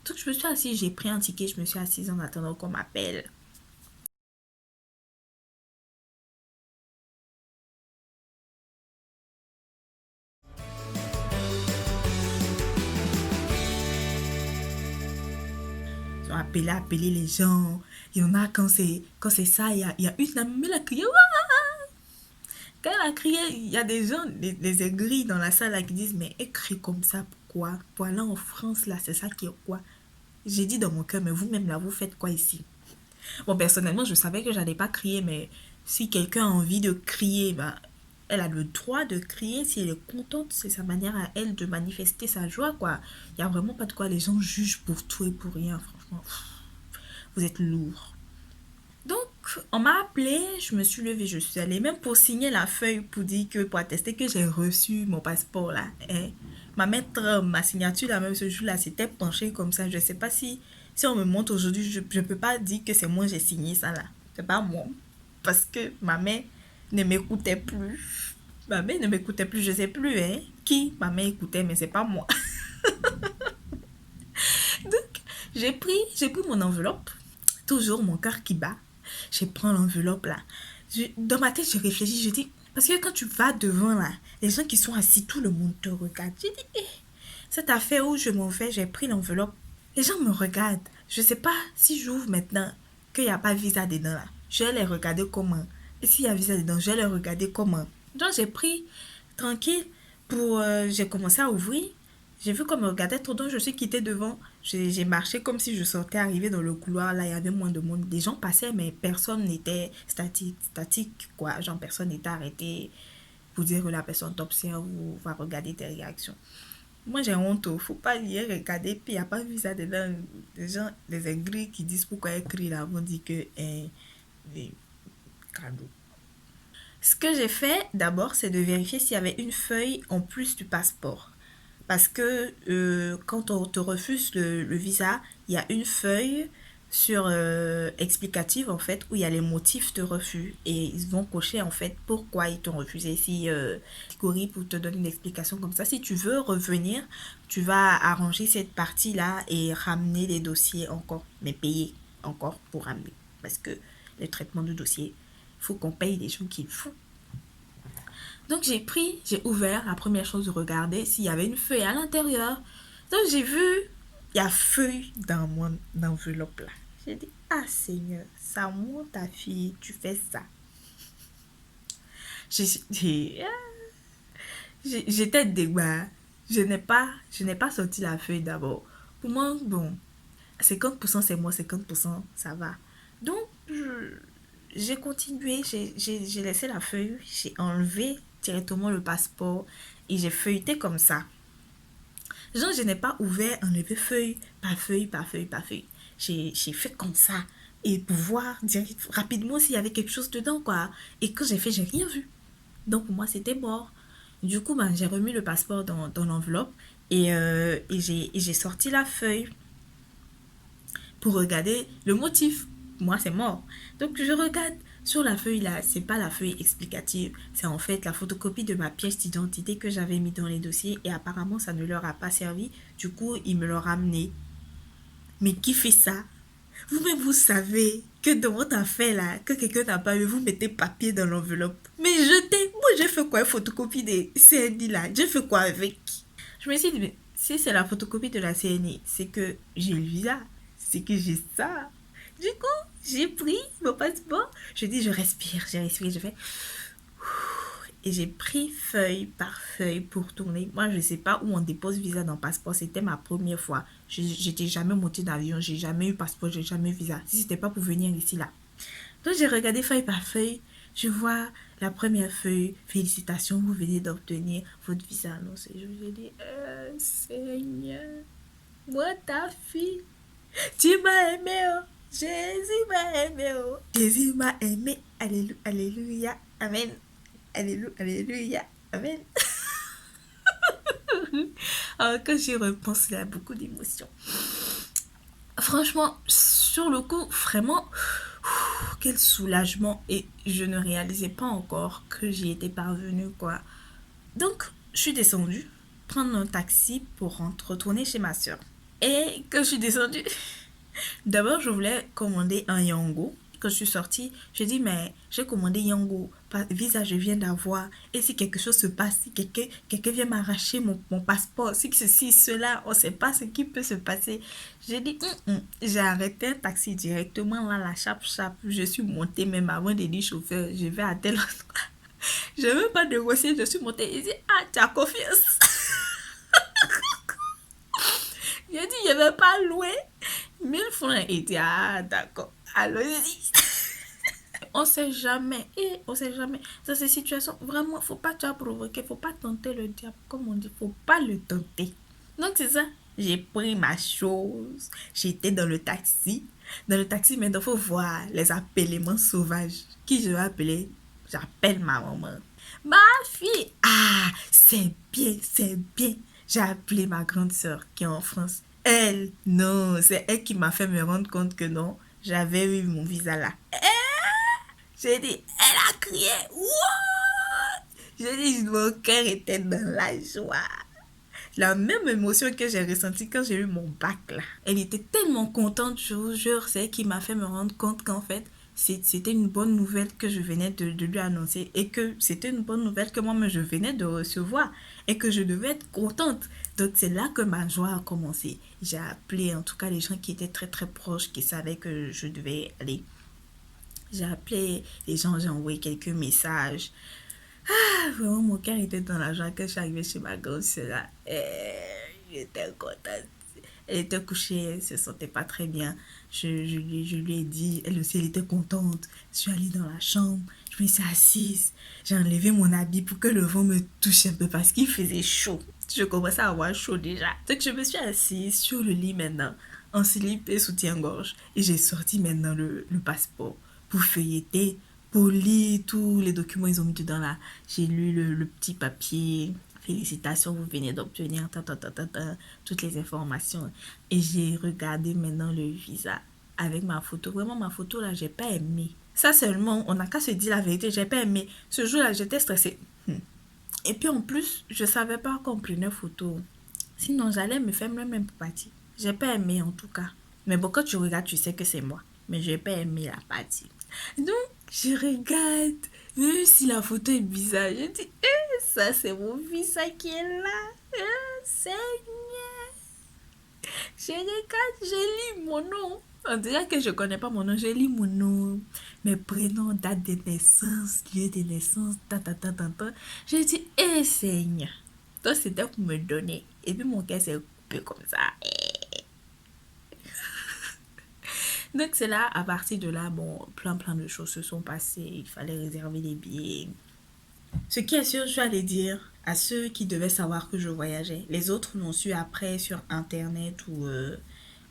Donc je me suis assise, j'ai pris un ticket, je me suis assise en attendant qu'on m'appelle. Ils ont appelé les gens. Il y en a quand c'est ça, il y a une amie, elle a crié. Quand elle a crié, il y a des gens, des aigris dans la salle là, qui disent, mais elle crie comme ça, pourquoi? Pour aller en France, là, c'est ça qui est quoi? J'ai dit dans mon cœur, mais vous-même là, vous faites quoi ici? Bon, personnellement, je savais que j'allais pas crier, mais si quelqu'un a envie de crier, bah, elle a le droit de crier. Si elle est contente, c'est sa manière à elle de manifester sa joie, quoi. Il y a vraiment pas de quoi les gens jugent pour tout et pour rien, franchement. Vous êtes lourd. Donc, on m'a appelé, je me suis levée, je suis allée même pour signer la feuille pour dire que, pour attester que j'ai reçu mon passeport là. Et ma maître, ma signature là, même ce jour-là, s'était penchée comme ça. Je sais pas si on me montre aujourd'hui, je peux pas dire que c'est moi j'ai signé ça là. C'est pas moi. Parce que ma mère ne m'écoutait plus. Ma mère ne m'écoutait plus, je sais plus, hein. Qui ma mère écoutait, mais c'est pas moi. Donc, j'ai pris mon enveloppe. Toujours mon cœur qui bat. Je prends l'enveloppe là. Dans ma tête, je réfléchis, je dis, parce que quand tu vas devant là, les gens qui sont assis, tout le monde te regarde. Je dis, cette affaire où je m'en vais, j'ai pris l'enveloppe. Les gens me regardent. Je sais pas si j'ouvre maintenant qu'il n'y a pas visa dedans là. Je vais les regarder comment. Et s'il y a visa dedans, je vais les regarder comment. Donc j'ai pris tranquille j'ai commencé à ouvrir. J'ai vu qu'on me regardait trop, donc je suis quittée devant. J'ai marché comme si je sortais, arrivé dans le couloir. Là, il y avait moins de monde. Des gens passaient, mais personne n'était statique, quoi. Genre, personne n'était arrêté pour dire que la personne t'observe ou va regarder tes réactions. Moi, j'ai honte. Faut pas lire, regarder. Puis, il n'y a pas vu ça dedans. Des gens, des aigris qui disent pourquoi écrit là, vont dire que des cadeaux. Ce que j'ai fait d'abord, c'est de vérifier s'il y avait une feuille en plus du passeport. Parce que quand on te refuse le visa, il y a une feuille sur explicative en fait où il y a les motifs de refus et ils vont cocher en fait pourquoi ils t'ont refusé. Si catégorie pour te donner une explication comme ça, si tu veux revenir, tu vas arranger cette partie là et ramener les dossiers encore, mais payer encore pour ramener parce que le traitement du dossier, il faut qu'on paye les gens qu'il faut. Donc j'ai ouvert, la première chose de regarder s'il y avait une feuille à l'intérieur. Donc j'ai vu, il y a feuille dans mon enveloppe là. J'ai dit, ah Seigneur, ça monte ta fille, tu fais ça. J'ai- J'étais dégoûtée. Je n'ai pas sorti la feuille d'abord. Pour moi, bon, 50% c'est moi, 50% ça va. Donc, j'ai continué, j'ai laissé la feuille, j'ai enlevé directement le passeport et j'ai feuilleté comme ça. Genre, je n'ai pas ouvert, enlevé feuille par feuille, par feuille, par feuille. J'ai fait comme ça et pour voir rapidement s'il y avait quelque chose dedans, quoi. Et quand j'ai fait, j'ai rien vu. Donc, pour moi, c'était mort. Du coup, ben, j'ai remis le passeport dans l'enveloppe et j'ai sorti la feuille pour regarder le motif. Moi, c'est mort. Donc, je regarde sur la feuille là, c'est pas la feuille explicative, c'est en fait la photocopie de ma pièce d'identité que j'avais mis dans les dossiers et apparemment ça ne leur a pas servi. Du coup, ils me l'ont ramené. Mais qui fait ça? Vous-même, vous savez que dans votre affaire là, que quelqu'un n'a pas eu, vous mettez papier dans l'enveloppe. Mais jetez, moi j'ai fait quoi, une photocopie des CNI là? J'ai fait quoi avec? Je me suis dit, mais si c'est la photocopie de la CNI, c'est que j'ai le visa, c'est que j'ai ça. Du coup, j'ai pris mon passeport, je dis, je respire, j'ai respiré, je fais. Et j'ai pris feuille par feuille pour tourner. Moi, je ne sais pas où on dépose visa dans le passeport. C'était ma première fois. J'étais jamais montée d'avion. J'ai jamais eu passeport. J'ai jamais eu visa. Si c'était pas pour venir ici, là. Donc, j'ai regardé feuille par feuille. Je vois la première feuille. Félicitations, vous venez d'obtenir votre visa. Non, c'est je lui ai dit, Seigneur, moi, ta fille, tu m'as aimé, oh. Jésus m'a aimé, oh. Jésus m'a aimé. Alléluia, alléluia, amen. Alléluia, alléluia, amen. Quand j'y repense, il y a beaucoup d'émotions. Franchement, sur le coup, vraiment, quel soulagement. Et je ne réalisais pas encore que j'y étais parvenue, quoi. Donc, je suis descendue prendre un taxi pour retourner chez ma soeur. Et quand je suis descendue, d'abord, je voulais commander un Yango. Quand je suis sortie, je dis, mais j'ai commandé Yango. Visa, je viens d'avoir. Et si quelque chose se passe, si quelqu'un vient m'arracher mon passeport, si ceci, cela, on ne sait pas ce qui peut se passer. J'ai dit, j'ai arrêté un taxi directement là, la chape. Je suis montée même avant de dire chauffeur, je vais à tel endroit. Je ne veux pas négocier, je suis montée. Il dit, ah, tu as confiance. J'ai dit, je ne vais pas louer 1 000 francs. Il dit, ah, d'accord, allons-y. On sait jamais, et on sait jamais. Dans ces situations, vraiment, faut pas te provoquer, faut pas tenter le diable, comme on dit, faut pas le tenter. Donc c'est ça, j'ai pris ma chose, j'étais dans le taxi. Dans le taxi, maintenant, faut voir les appellements sauvages. Qui je vais appeler? J'appelle ma maman. Ma fille, ah, c'est bien, c'est bien. J'ai appelé ma grande sœur qui est en France. Elle, non, c'est elle qui m'a fait me rendre compte que non, j'avais eu mon visa là. J'ai dit, elle a crié, Wouah! J'ai dit, mon cœur était dans la joie. La même émotion que j'ai ressentie quand j'ai eu mon bac là. Elle était tellement contente, je vous jure, c'est elle qui m'a fait me rendre compte qu'en fait, c'était une bonne nouvelle que je venais de lui annoncer et que c'était une bonne nouvelle que moi-même je venais de recevoir et que je devais être contente. Donc c'est là que ma joie a commencé. J'ai appelé en tout cas les gens qui étaient très très proches, qui savaient que je devais aller. J'ai appelé les gens, j'ai envoyé quelques messages. Ah, vraiment, mon cœur était dans la joie quand je suis arrivée chez ma grande sœur. J'étais contente. Elle était couchée, elle ne se sentait pas très bien. Je lui ai dit, elle aussi, elle était contente. Je suis allée dans la chambre, je me suis assise. J'ai enlevé mon habit pour que le vent me touche un peu parce qu'il faisait chaud. Je commençais à avoir chaud déjà. Donc, je me suis assise sur le lit maintenant, en slip et soutien-gorge. Et j'ai sorti maintenant le passeport pour feuilleter, pour lire tous les documents ils ont mis dedans là. J'ai lu le petit papier. Félicitations, vous venez d'obtenir toutes les informations. Et j'ai regardé maintenant le visa avec ma photo. Vraiment, ma photo là, j'ai pas aimé. Ça seulement, on n'a qu'à se dire la vérité, j'ai pas aimé. Ce jour-là, j'étais stressée. Et puis en plus, je savais pas qu'on prenait photo. Sinon, j'allais me faire même partie. J'ai pas aimé en tout cas. Mais bon, quand tu regardes, tu sais que c'est moi. Mais j'ai pas aimé la partie. Donc, je regarde. Même si la photo est bizarre, je dis, ça c'est mon visa qui est là. Seigneur. Je regarde, je lis mon nom. On dirait que je connais pas mon nom, je lis mon nom. Mes prénoms, date de naissance, lieu de naissance, Je dis, Seigneur. Donc c'était pour me donner. Et puis mon cœur s'est coupé comme ça. Donc c'est là, à partir de là, bon, plein de choses se sont passées. Il fallait réserver les billets. Ce qui est sûr, je vais aller dire à ceux qui devaient savoir que je voyageais. Les autres l'ont su après sur Internet ou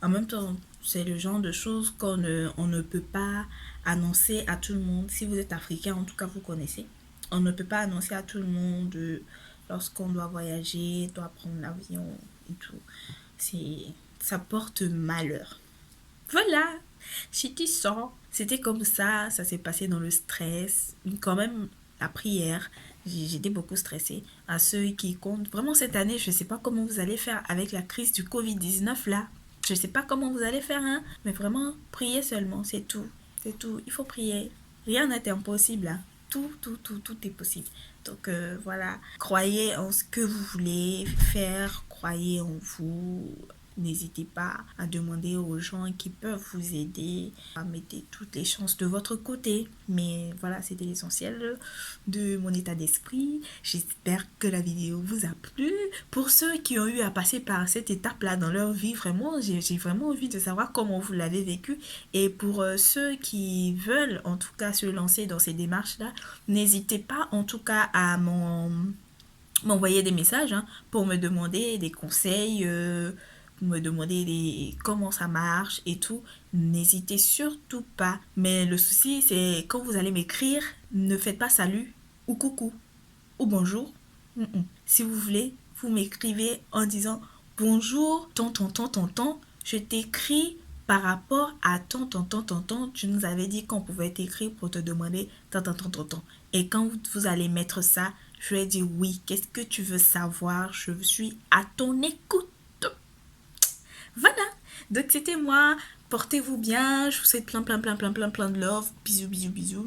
en même temps, c'est le genre de choses on ne peut pas annoncer à tout le monde. Si vous êtes africain, en tout cas, vous connaissez. On ne peut pas annoncer à tout le monde lorsqu'on doit voyager, doit prendre l'avion et tout. Ça porte malheur. Voilà, si tu sors, c'était comme ça s'est passé dans le stress. Quand même, la prière, j'étais beaucoup stressée. À ceux qui comptent, vraiment cette année, je ne sais pas comment vous allez faire avec la crise du Covid-19 là. Je ne sais pas comment vous allez faire, hein, mais vraiment, priez seulement, c'est tout. C'est tout, il faut prier. Rien n'est impossible là. Tout est possible. Donc voilà, croyez en ce que vous voulez faire, croyez en vous. N'hésitez pas à demander aux gens qui peuvent vous aider, à mettre toutes les chances de votre côté. Mais voilà, c'était l'essentiel de mon état d'esprit. J'espère que la vidéo vous a plu. Pour ceux qui ont eu à passer par cette étape-là dans leur vie, vraiment, j'ai vraiment envie de savoir comment vous l'avez vécu. Et pour ceux qui veulent en tout cas se lancer dans ces démarches-là, n'hésitez pas en tout cas à m'envoyer des messages pour me demander des conseils, me demander comment ça marche et tout. N'hésitez surtout pas. Mais le souci, c'est quand vous allez m'écrire, ne faites pas salut ou coucou ou bonjour. Si vous voulez, vous m'écrivez en disant bonjour, tonton. Je t'écris par rapport à tonton. Tu nous avais dit qu'on pouvait t'écrire pour te demander tonton. Et quand vous allez mettre ça, je vais dire oui. Qu'est-ce que tu veux savoir? Je suis à ton écoute. Voilà. Donc c'était moi. Portez-vous bien. Je vous souhaite plein, plein, plein, plein, plein, plein de love. Bisous, bisous, bisous.